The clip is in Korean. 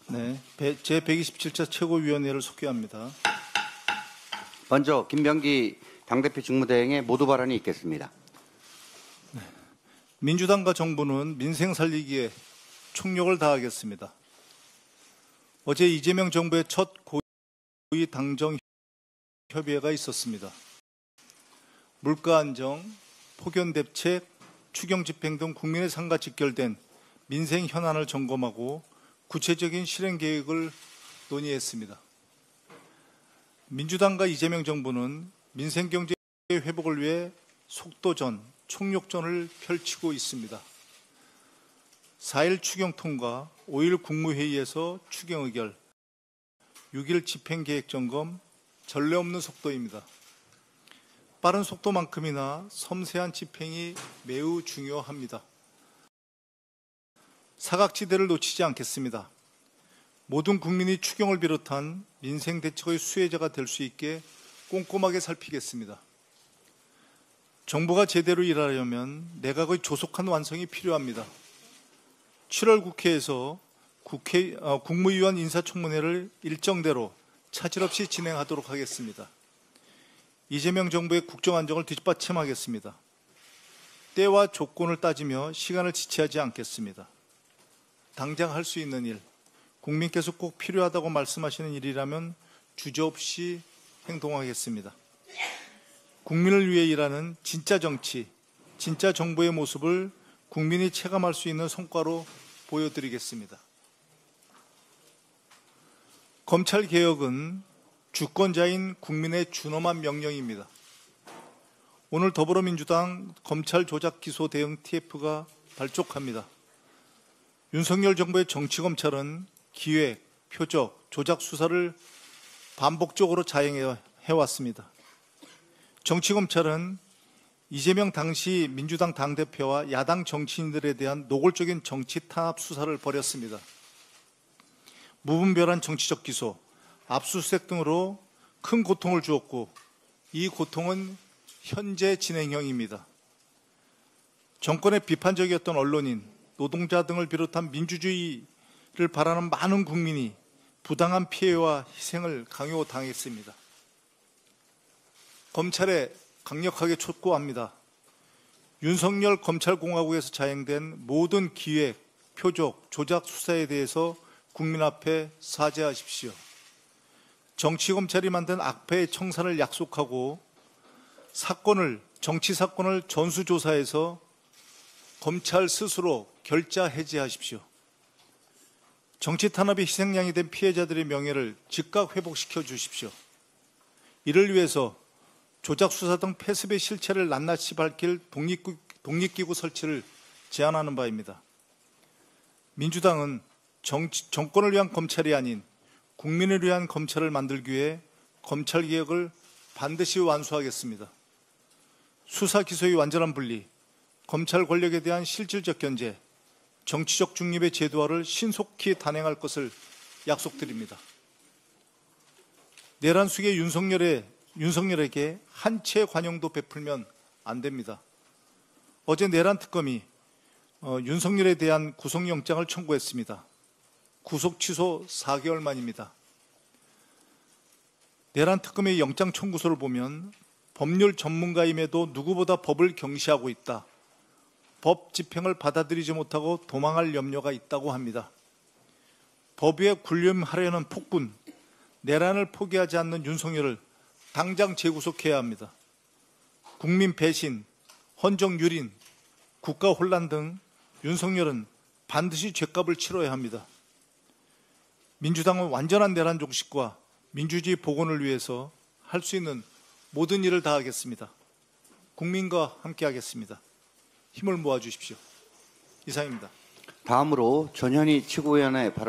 네, 제127차 최고위원회를 소개합니다. 먼저 김병기 당대표 직무대행의 모두 발언이 있겠습니다. 민주당과 정부는 민생 살리기에 총력을 다하겠습니다. 어제 이재명 정부의 첫 고위 당정 협의회가 있었습니다. 물가 안정, 폭염 대책, 추경 집행 등 국민의 삶과 직결된 민생 현안을 점검하고 구체적인 실행 계획을 논의했습니다. 민주당과 이재명 정부는 민생 경제 회복을 위해 속도전, 총력전을 펼치고 있습니다. 4일 추경 통과, 5일 국무회의에서 추경 의결, 6일 집행계획 점검, 전례 없는 속도입니다. 빠른 속도만큼이나 섬세한 집행이 매우 중요합니다. 사각지대를 놓치지 않겠습니다. 모든 국민이 추경을 비롯한 민생 대책의 수혜자가 될 수 있게 꼼꼼하게 살피겠습니다. 정부가 제대로 일하려면 내각의 조속한 완성이 필요합니다. 7월 국회에서 국무위원 인사청문회를 일정대로 차질 없이 진행하도록 하겠습니다. 이재명 정부의 국정안정을 뒷받침하겠습니다. 때와 조건을 따지며 시간을 지체하지 않겠습니다. 당장 할 수 있는 일, 국민께서 꼭 필요하다고 말씀하시는 일이라면 주저없이 행동하겠습니다. 국민을 위해 일하는 진짜 정치, 진짜 정부의 모습을 국민이 체감할 수 있는 성과로 보여드리겠습니다. 검찰개혁은 주권자인 국민의 준엄한 명령입니다. 오늘 더불어민주당 검찰 조작 기소 대응 TF가 발족합니다. 윤석열 정부의 정치검찰은 기획, 표적, 조작 수사를 반복적으로 자행해왔습니다. 정치검찰은 이재명 당시 민주당 당대표와 야당 정치인들에 대한 노골적인 정치 탄압 수사를 벌였습니다. 무분별한 정치적 기소, 압수수색 등으로 큰 고통을 주었고 이 고통은 현재 진행형입니다. 정권의 비판적이었던 언론인, 노동자 등을 비롯한 민주주의를 바라는 많은 국민이 부당한 피해와 희생을 강요당했습니다. 검찰에 강력하게 촉구합니다. 윤석열 검찰공화국에서 자행된 모든 기획, 표적, 조작 수사에 대해서 국민 앞에 사죄하십시오. 정치검찰이 만든 악패의 청산을 약속하고 정치 사건을 전수조사해서 검찰 스스로 결자 해제하십시오. 정치 탄압의 희생양이 된 피해자들의 명예를 즉각 회복시켜 주십시오. 이를 위해서 조작 수사 등 패습의 실체를 낱낱이 밝힐 독립기구 설치를 제안하는 바입니다. 민주당은 정권을 위한 검찰이 아닌 국민을 위한 검찰을 만들기 위해 검찰개혁을 반드시 완수하겠습니다. 수사 기소의 완전한 분리, 검찰 권력에 대한 실질적 견제, 정치적 중립의 제도화를 신속히 단행할 것을 약속드립니다. 내란 숙의 윤석열에게 한 채 관용도 베풀면 안 됩니다. 어제 내란 특검이 윤석열에 대한 구속영장을 청구했습니다. 구속 취소 4개월 만입니다. 내란 특검의 영장 청구서를 보면 법률 전문가임에도 누구보다 법을 경시하고 있다. 법 집행을 받아들이지 못하고 도망할 염려가 있다고 합니다. 법 위에 군림하려는 폭군, 내란을 포기하지 않는 윤석열을 당장 재구속해야 합니다. 국민 배신, 헌정 유린, 국가 혼란 등 윤석열은 반드시 죗값을 치러야 합니다. 민주당은 완전한 내란 종식과 민주주의 복원을 위해서 할 수 있는 모든 일을 다하겠습니다. 국민과 함께하겠습니다. 힘을 모아주십시오. 이상입니다. 다음으로 전현희 최고위원의 발언.